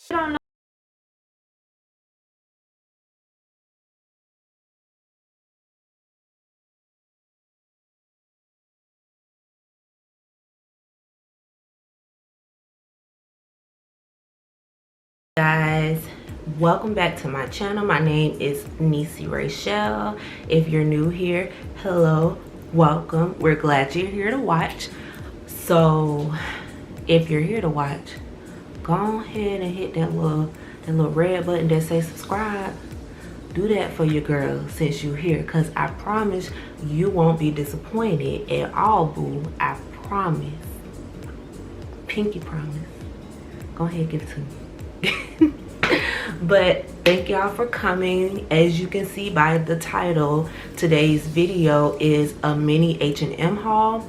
don't know. Guys, welcome back to my channel. My name is NEESYRAYCHELLE. If you're new here, hello, welcome. We're glad you're here to watch. So if you're here to watch, go ahead and hit that little red button that says subscribe. Do that for your girl since you're here, because I promise you won't be disappointed at all, boo. I promise. Pinky promise. Go ahead, give it to me. But thank y'all for coming. As you can see by the title, today's video is a mini H&M haul.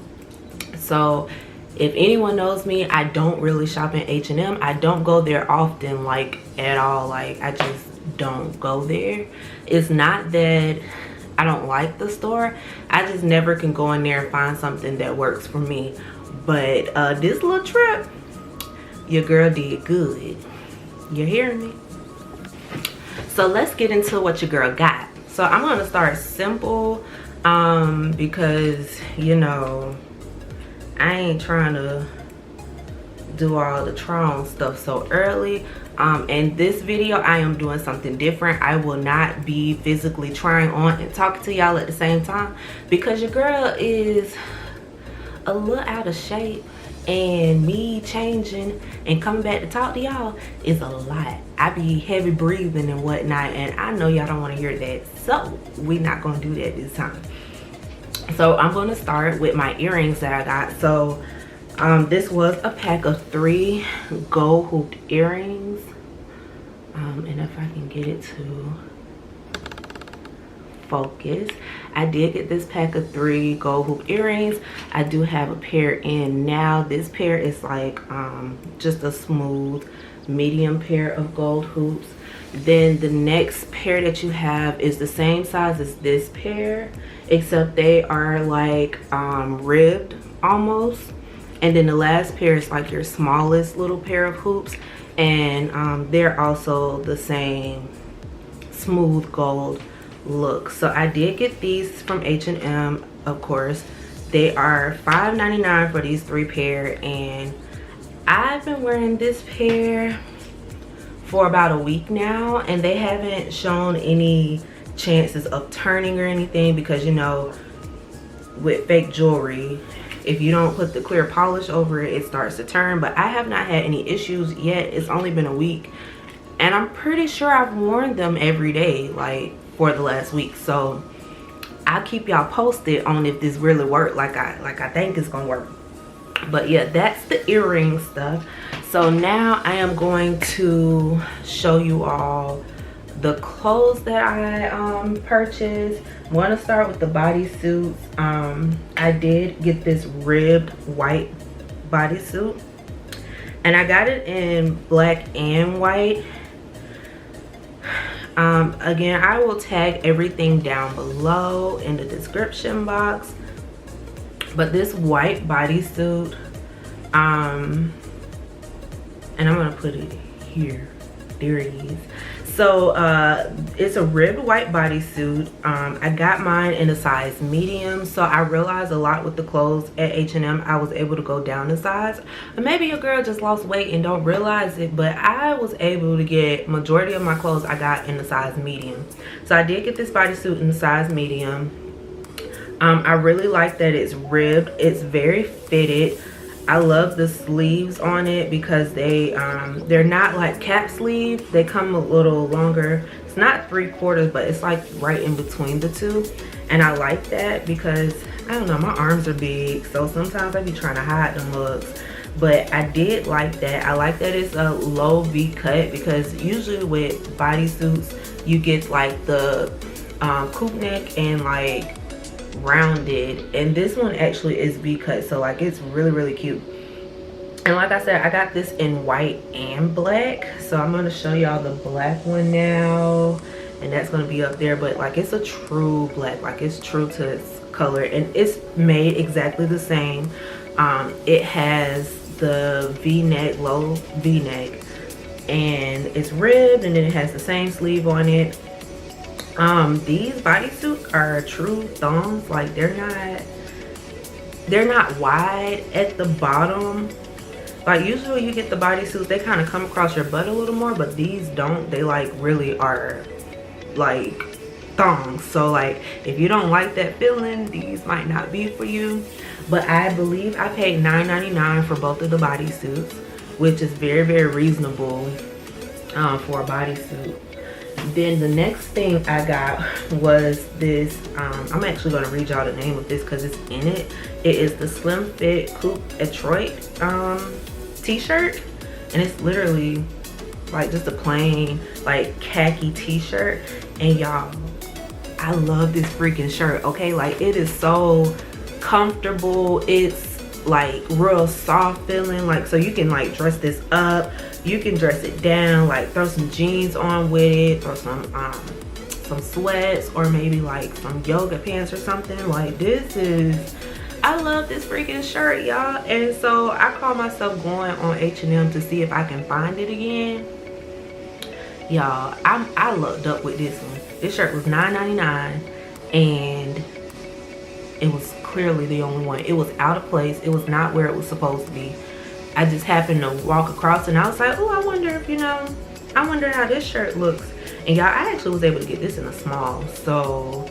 So if anyone knows me, I don't really shop in H&M. I don't go there often, like at all. Like I just don't go there. It's not that I don't like the store, I just never can go in there and find something that works for me. But this little trip, your girl did good. You hearing me? So let's get into what your girl got. So I'm gonna start simple because you know I ain't trying to do all the Tron stuff so early. In this video I am doing something different. I will not be physically trying on and talking to y'all at the same time because your girl is a little out of shape, and me changing and coming back to talk to y'all is a lot. I be heavy breathing and whatnot, and I know y'all don't want to hear that, so we're not gonna do that this time. So I'm gonna start with my earrings that I got. So this was a pack of 3 gold hooped earrings, and if I can get it to focus, I did get this pack of 3 gold hoop earrings. I do have a pair in now. This pair is like just a smooth medium pair of gold hoops. Then the next pair that you have is the same size as this pair, except they are like ribbed almost. And then the last pair is like your smallest little pair of hoops, and they're also the same smooth gold look. So I did get these from H&M, of course. They are $5.99 for these 3 pair, and I've been wearing this pair for about a week now, and they haven't shown any chances of turning or anything, because you know with fake jewelry, if you don't put the clear polish over it, it starts to turn. But I have not had any issues yet. It's only been a week, and I'm pretty sure I've worn them every day like for the last week. So I'll keep y'all posted on if this really worked like I think it's gonna work. But yeah, that's the earring stuff. So now I am going to show you all the clothes that I purchased. I'm going to start with the bodysuits. I did get this ribbed white bodysuit, and I got it in black and white. Again, I will tag everything down below in the description box. But this white bodysuit, and I'm gonna put it here. There it is. So it's a ribbed white bodysuit. I got mine in a size medium, so I realized a lot with the clothes at H&M I was able to go down a size. And maybe your girl just lost weight and don't realize it, but I was able to get majority of my clothes I got in the size medium. So I did get this bodysuit in the size medium. I really like that it's ribbed. It's very fitted. I love the sleeves on it because they're not like cap sleeves. They come a little longer. It's not 3/4, but it's like right in between the two. And I like that because, I don't know, my arms are big, so sometimes I be trying to hide them looks. But I did like that. I like that it's a low V cut, because usually with bodysuits you get like the coupe neck and like rounded, and this one actually is V cut, so like it's really cute. And like I said, I got this in white and black, so I'm going to show y'all the black one now, and that's going to be up there. But like it's a true black, like it's true to its color, and it's made exactly the same. It has the V-neck, low V-neck, and it's ribbed, and then it has the same sleeve on it. These bodysuits are true thongs. Like they're not wide at the bottom. Like usually when you get the bodysuits, they kind of come across your butt a little more, but these don't. They like really are like thongs. So like if you don't like that feeling, these might not be for you. But I believe I paid $9.99 for both of the bodysuits, which is very, very reasonable for a bodysuit. Then the next thing I got was this, I'm actually going to read y'all the name of this because it's in it. It is the Slim Fit Coupe Detroit t-shirt, and it's literally like just a plain like khaki t-shirt. And y'all, I love this freaking shirt, okay? Like it is so comfortable. It's like real soft feeling, like so you can like dress this up, you can dress it down, like throw some jeans on with it, or some sweats, or maybe like some yoga pants or something. Like this is, I love this freaking shirt, y'all. And so I call myself going on H&M to see if I can find it again. Y'all, I looked up with this one. This shirt was $9.99, and it was clearly the only one. It was out of place. It was not where it was supposed to be. I just happened to walk across, and I was like, oh, I wonder if, I wonder how this shirt looks. And y'all, I actually was able to get this in a small. So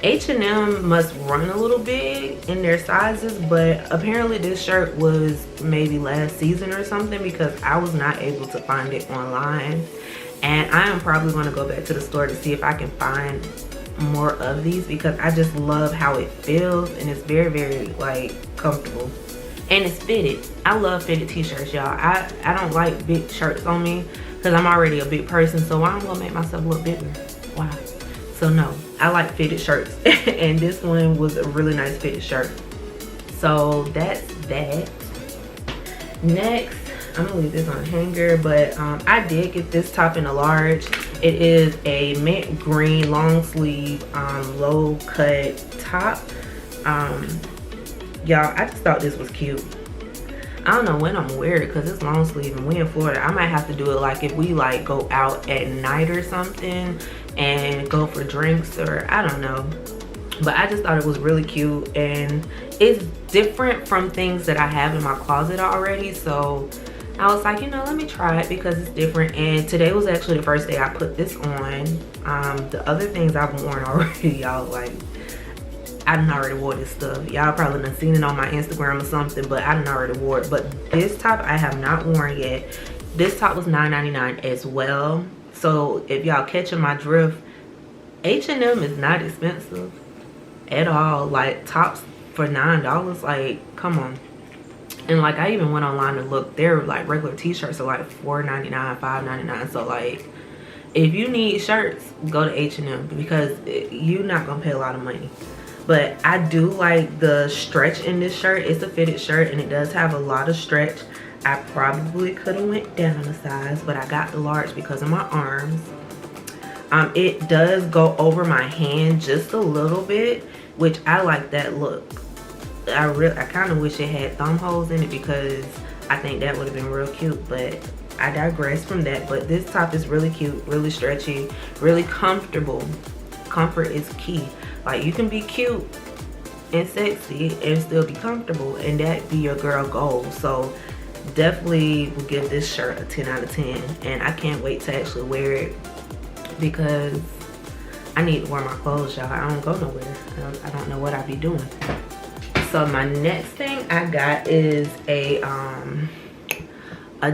H&M must run a little big in their sizes, but apparently this shirt was maybe last season or something, because I was not able to find it online. And I am probably going to go back to the store to see if I can find more of these, because I just love how it feels, and it's very, very like comfortable, and it's fitted. I love fitted t-shirts, y'all. I don't like big shirts on me because I'm already a big person, so I'm gonna make myself look bigger. Why? So no, I like fitted shirts. And this one was a really nice fitted shirt. So that's that. Next, I'm gonna leave this on a hanger, but I did get this top in a large. It is a mint green long sleeve low cut top. Y'all, I just thought this was cute. I don't know when I'm gonna wear it because it's long sleeve and we in Florida. I might have to do it like if we like go out at night or something and go for drinks, or I don't know. But I just thought it was really cute, and it's different from things that I have in my closet already. So I was like, let me try it because it's different. And today was actually the first day I put this on. The other things I've worn already, y'all, like I done already wore this stuff. Y'all probably done seen it on my Instagram or something, but I done already wore it. But this top I have not worn yet. This top was $9.99 as well. So if y'all catching my drift, H&M is not expensive at all. Like tops for $9, like come on. And like I even went online to look, they're like regular t-shirts are like $4.99, $5.99. So like if you need shirts, go to H&M because you're not gonna pay a lot of money. But I do like the stretch in this shirt. It's a fitted shirt and it does have a lot of stretch. I probably could have went down a size, but I got the large because of my arms. It does go over my hand just a little bit, which I like that look. I kind of wish it had thumb holes in it because I think that would have been real cute, but I digress from that. But this top is really cute, really stretchy, really comfortable. Comfort is key. Like you can be cute and sexy and still be comfortable, and that be your girl goal. So definitely will give this shirt a 10 out of 10, and I can't wait to actually wear it because I need to wear my clothes, y'all. I don't go nowhere. I don't know what I be doing. So my next thing I got is a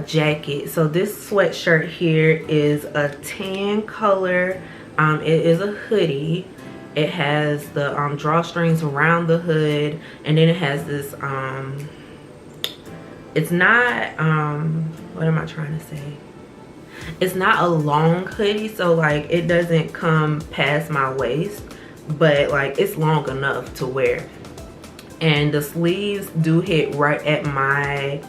jacket. So this sweatshirt here is a tan color. It is a hoodie. It has the drawstrings around the hood, and then it has this it's not what am I trying to say? It's not a long hoodie, so like it doesn't come past my waist, but like it's long enough to wear. And the sleeves do hit right at my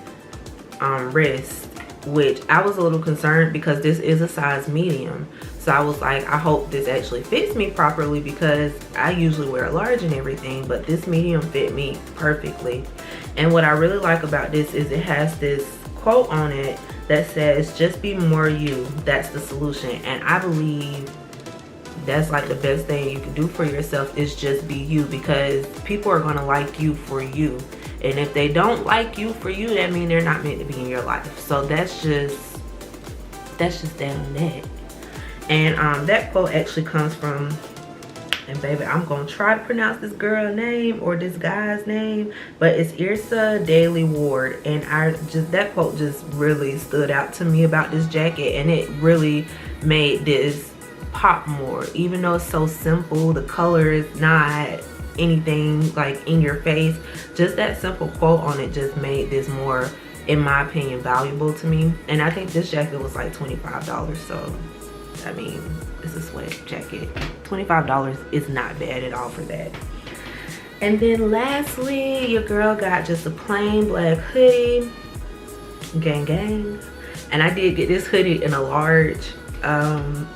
wrist, which I was a little concerned because this is a size medium. So I was like, I hope this actually fits me properly because I usually wear a large and everything, but this medium fit me perfectly. And what I really like about this is it has this quote on it that says just be more you, that's the solution. And I believe that's like the best thing you can do for yourself, is just be you, because people are going to like you for you. And if they don't like you for you, that means they're not meant to be in your life. So that's just that on that. And that quote actually comes from, and baby, I'm gonna try to pronounce this girl name or this guy's name, but it's Yrsa Daily Ward. And that quote just really stood out to me about this jacket, and it really made this pop more. Even though it's so simple, the color is not anything like in your face, just that simple quote on it just made this more, in my opinion, valuable to me. And I think this jacket was like $25, so I mean, it's a sweat jacket. $25 is not bad at all for that. And then lastly, your girl got just a plain black hoodie, gang gang. And I did get this hoodie in a large.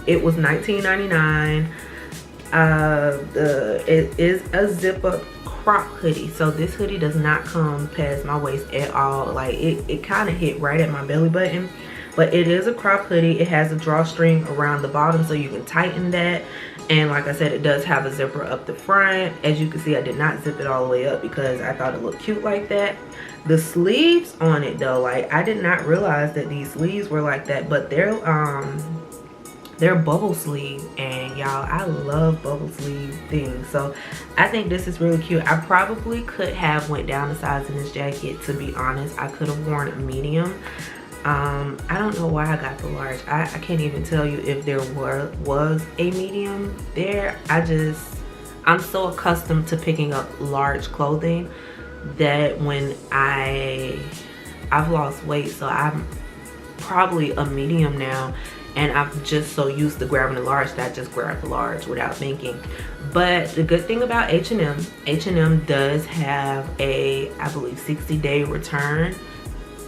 It was $19.99. It is a zip up crop hoodie, so this hoodie does not come past my waist at all. Like it kind of hit right at my belly button, but it is a crop hoodie. It has a drawstring around the bottom so you can tighten that, and like I said, it does have a zipper up the front. As you can see, I did not zip it all the way up because I thought it looked cute like that. The sleeves on it though, like I did not realize that these sleeves were like that, but they're bubble sleeve, and y'all, I love bubble sleeve things, so I think this is really cute. I probably could have went down a size in this jacket, to be honest. I could have worn a medium. I don't know why I got the large. I can't even tell you if there was a medium there. I'm so accustomed to picking up large clothing that when I've lost weight, so I'm probably a medium now, and I'm just so used to grabbing the large that I just grab the large without thinking. But the good thing about H&M does have a, I believe, 60-day return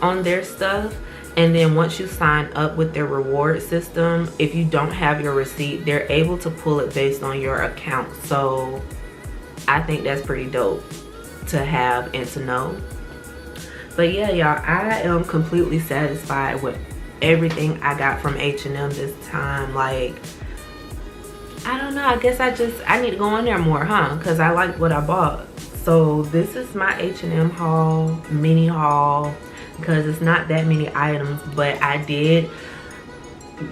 on their stuff. And then once you sign up with their reward system, if you don't have your receipt, they're able to pull it based on your account. So I think that's pretty dope to have and to know. But yeah, y'all, I am completely satisfied with everything I got from H&M this time. Like, I don't know, I guess I need to go in there more, huh? Because I like what I bought. So this is my H&M haul, mini haul, because it's not that many items, but I did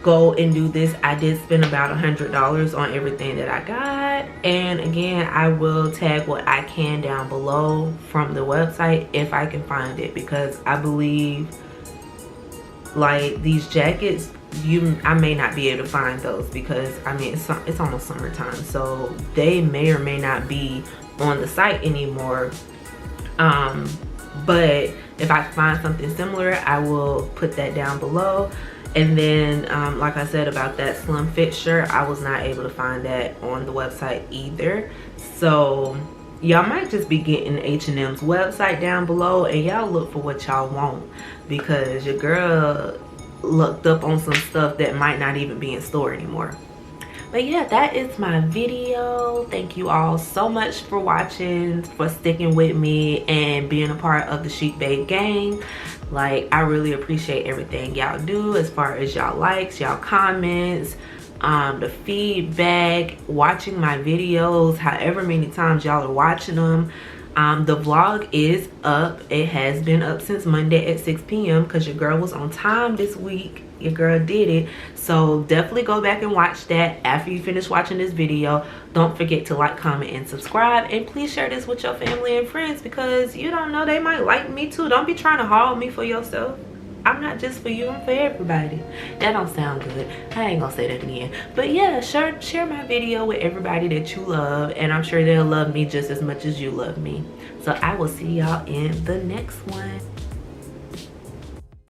go and do this. I did spend about $100 on everything that I got. And again, I will tag what I can down below from the website if I can find it, because I believe like these jackets, I may not be able to find those, because I mean it's almost summertime, so they may or may not be on the site anymore. But if I find something similar, I will put that down below. And then like I said about that slim fit shirt, I was not able to find that on the website either. So y'all might just be getting H&M's website down below, and y'all look for what y'all want, because your girl looked up on some stuff that might not even be in store anymore. But yeah, that is my video. Thank you all so much for watching, for sticking with me and being a part of the Chic Babe gang. Like, I really appreciate everything y'all do, as far as y'all likes, y'all comments, the feedback, watching my videos, however many times y'all are watching them. The vlog is up. It has been up since Monday at 6 p.m. because your girl was on time this week. Your girl did it. So definitely go back and watch that after you finish watching this video. Don't forget to like, comment, and subscribe. And please share this with your family and friends, because you don't know, they might like me too. Don't be trying to haul me for yourself. I'm not just for you, I'm for everybody. That don't sound good. I ain't gonna say that again. But yeah, share my video with everybody that you love, and I'm sure they'll love me just as much as you love me. So I will see y'all in the next one.